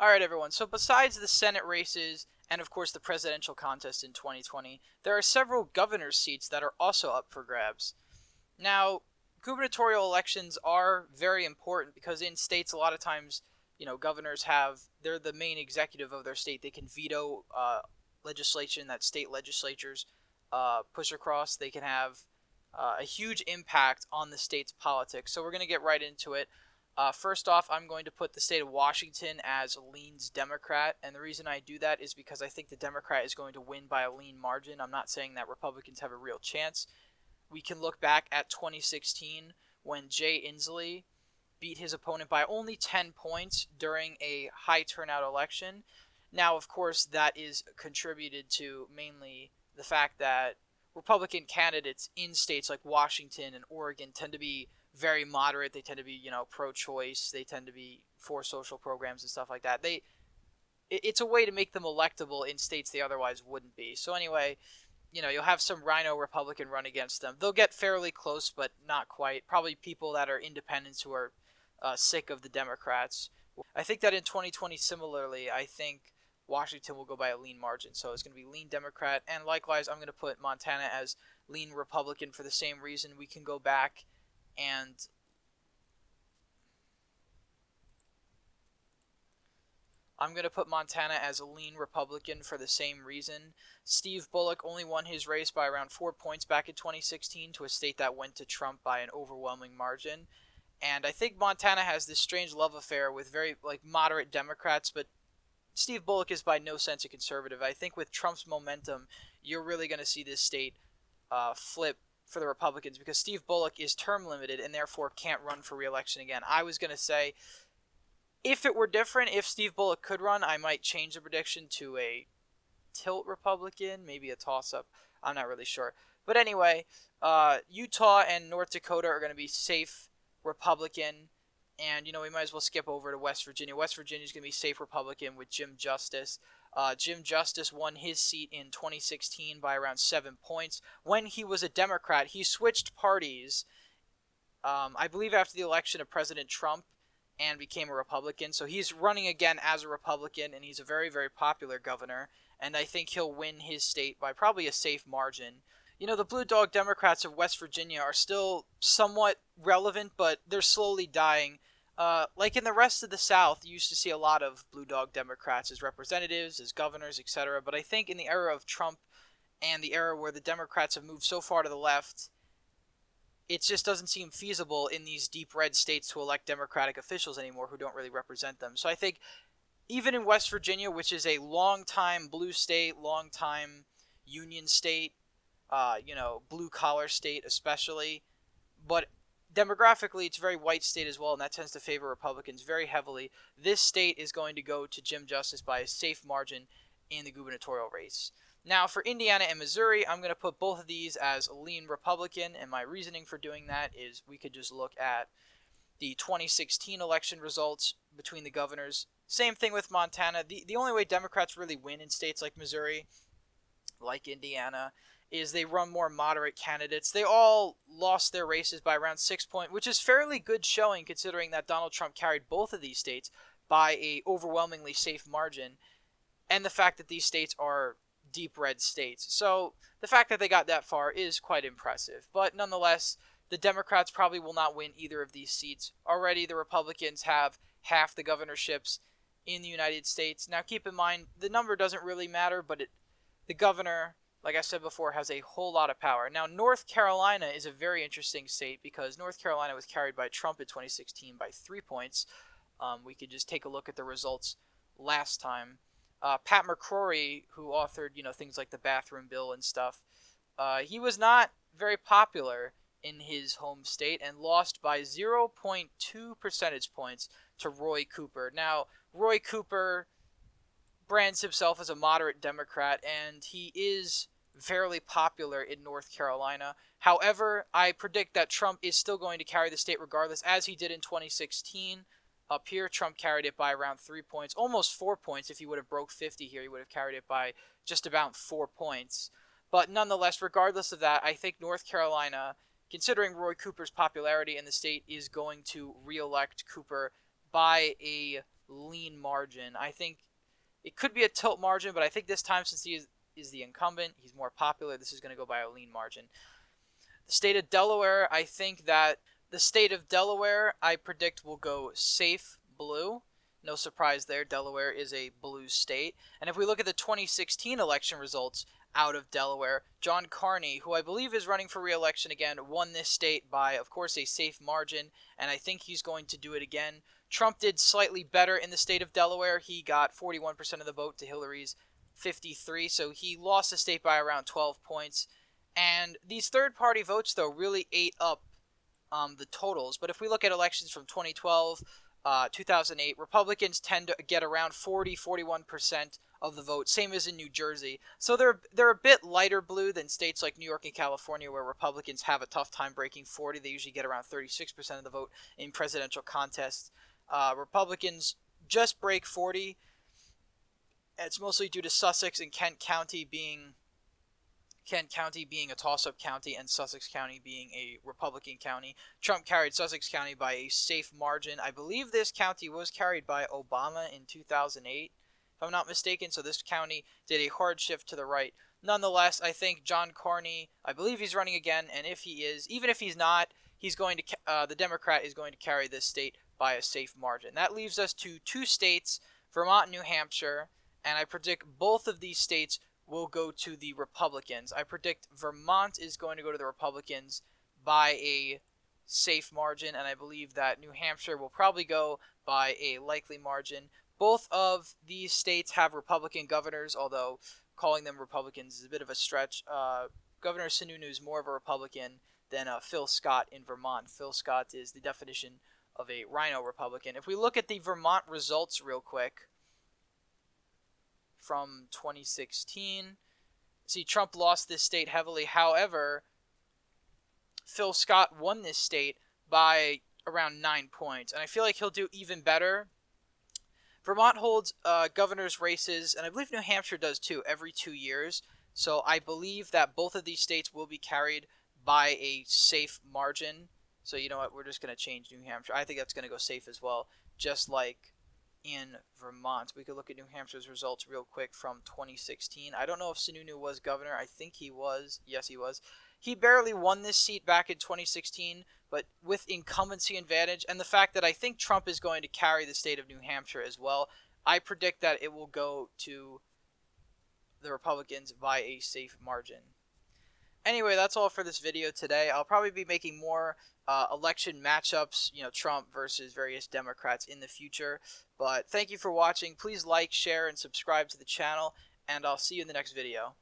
Alright, everyone. So, besides the Senate races and, of course, the presidential contest in 2020, there are several governor's seats that are also up for grabs. Now, gubernatorial elections are very important because in states, a lot of times, governors they're the main executive of their state. They can veto legislation that state legislatures push across. They can have a huge impact on the state's politics. So, we're going to get right into it. First off, I'm going to put the state of Washington as leans Democrat, and the reason I do that is because I think the Democrat is going to win by a lean margin. I'm not saying that Republicans have a real chance. We can look back at 2016 when Jay Inslee beat his opponent by only 10 points during a high turnout election. Now, of course, that is contributed to mainly the fact that Republican candidates in states like Washington and Oregon tend to be very moderate. They tend to be, pro-choice. They tend to be for social programs and stuff like that. It's a way to make them electable in states they otherwise wouldn't be. So anyway, you'll have some rhino Republican run against them. They'll get fairly close, but not quite. Probably people that are independents who are sick of the Democrats. I think that in 2020, similarly, I think Washington will go by a lean margin. So it's going to be lean Democrat. And likewise, I'm going to put Montana as lean Republican for the same reason. We can go back and I'm going to put Montana as a lean Republican for the same reason. Steve Bullock only won his race by around 4 points back in 2016 to a state that went to Trump by an overwhelming margin. And I think Montana has this strange love affair with very moderate Democrats, but Steve Bullock is by no sense a conservative. I think with Trump's momentum, you're really going to see this state flip for the Republicans because Steve Bullock is term limited and therefore can't run for re-election again. I was going to say if it were different, if Steve Bullock could run, I might change the prediction to a tilt Republican, maybe a toss-up. I'm not really sure. But anyway, Utah and North Dakota are going to be safe Republican. And, we might as well skip over to West Virginia. West Virginia is going to be safe Republican with Jim Justice. Jim Justice won his seat in 2016 by around 7 points. When he was a Democrat, he switched parties, I believe after the election of President Trump, and became a Republican. So he's running again as a Republican, and he's a very, very popular governor. And I think he'll win his state by probably a safe margin. The Blue Dog Democrats of West Virginia are still somewhat relevant, but they're slowly dying. Like in the rest of the South, you used to see a lot of Blue Dog Democrats as representatives, as governors, etc. But I think in the era of Trump and the era where the Democrats have moved so far to the left, it just doesn't seem feasible in these deep red states to elect Democratic officials anymore who don't really represent them. So I think even in West Virginia, which is a long-time blue state, long-time union state, blue-collar state especially, but demographically it's a very white state as well, and that tends to favor Republicans very heavily. This state is going to go to Jim Justice by a safe margin in the gubernatorial race. Now, for Indiana and Missouri, I'm going to put both of these as lean Republican, and my reasoning for doing that is we could just look at the 2016 election results between the governors. Same thing with Montana. The only way Democrats really win in states like Missouri, like Indiana, is they run more moderate candidates. They all lost their races by around 6 points, which is fairly good showing considering that Donald Trump carried both of these states by a overwhelmingly safe margin, and the fact that these states are deep red states. So the fact that they got that far is quite impressive. But nonetheless, the Democrats probably will not win either of these seats. Already the Republicans have half the governorships in the United States. Now keep in mind, the number doesn't really matter, but the governor, like I said before, has a whole lot of power. Now North Carolina is a very interesting state because North Carolina was carried by Trump in 2016 by 3 points. We could just take a look at the results last time. Pat McCrory, who authored, things like the bathroom bill and stuff, he was not very popular in his home state and lost by 0.2 percentage points to Roy Cooper. Now, Roy Cooper brands himself as a moderate Democrat, and he is fairly popular in North Carolina. However, I predict that Trump is still going to carry the state regardless, as he did in 2016. Up here, Trump carried it by around 3 points, almost 4 points. If he would have broke 50 here, he would have carried it by just about 4 points. But nonetheless, regardless of that, I think North Carolina, considering Roy Cooper's popularity in the state, is going to re-elect Cooper by a lean margin. I think it could be a tilt margin, but I think this time, since he is the incumbent, he's more popular, this is going to go by a lean margin. The state of Delaware, I think that the state of Delaware, I predict, will go safe blue. No surprise there. Delaware is a blue state. And if we look at the 2016 election results out of Delaware, John Carney, who I believe is running for re-election again, won this state by, of course, a safe margin, and I think he's going to do it again. Trump did slightly better in the state of Delaware. He got 41% of the vote to Hillary's 53%, so he lost the state by around 12 points. And these third-party votes, though, really ate up the totals. But if we look at elections from 2012, 2008, Republicans tend to get around 41% of the vote, same as in New Jersey. So they're a bit lighter blue than states like New York and California, where Republicans have a tough time breaking 40. They usually get around 36% of the vote in presidential contests. Republicans just break 40. It's mostly due to Sussex and Kent County being a toss-up county and Sussex County being a Republican county. Trump carried Sussex County by a safe margin. I believe this county was carried by Obama in 2008, if I'm not mistaken, so this county did a hard shift to the right. Nonetheless, I think John Carney, I believe he's running again, and if he is, even if he's not, he's going to the Democrat is going to carry this state by a safe margin. That leaves us to two states, Vermont and New Hampshire, and I predict both of these states will go to the Republicans. I predict Vermont is going to go to the Republicans by a safe margin, and I believe that New Hampshire will probably go by a likely margin. Both of these states have Republican governors, although calling them Republicans is a bit of a stretch. Governor Sununu is more of a Republican than Phil Scott in Vermont. Phil Scott is the definition of a rhino Republican. If we look at the Vermont results real quick, from 2016. See, Trump lost this state heavily. However, Phil Scott won this state by around 9 points. And I feel like he'll do even better. Vermont holds governor's races, and I believe New Hampshire does too, every 2 years. So I believe that both of these states will be carried by a safe margin. So you know what? We're just going to change New Hampshire. I think that's going to go safe as well, just like in Vermont. We could look at New Hampshire's results real quick from 2016. I don't know if Sununu was governor. I think he was. Yes, he was. He barely won this seat back in 2016, but with incumbency advantage and the fact that I think Trump is going to carry the state of New Hampshire as well, I predict that it will go to the Republicans by a safe margin. Anyway, that's all for this video today. I'll probably be making more election matchups, Trump versus various Democrats in the future. But thank you for watching. Please like, share, and subscribe to the channel, and I'll see you in the next video.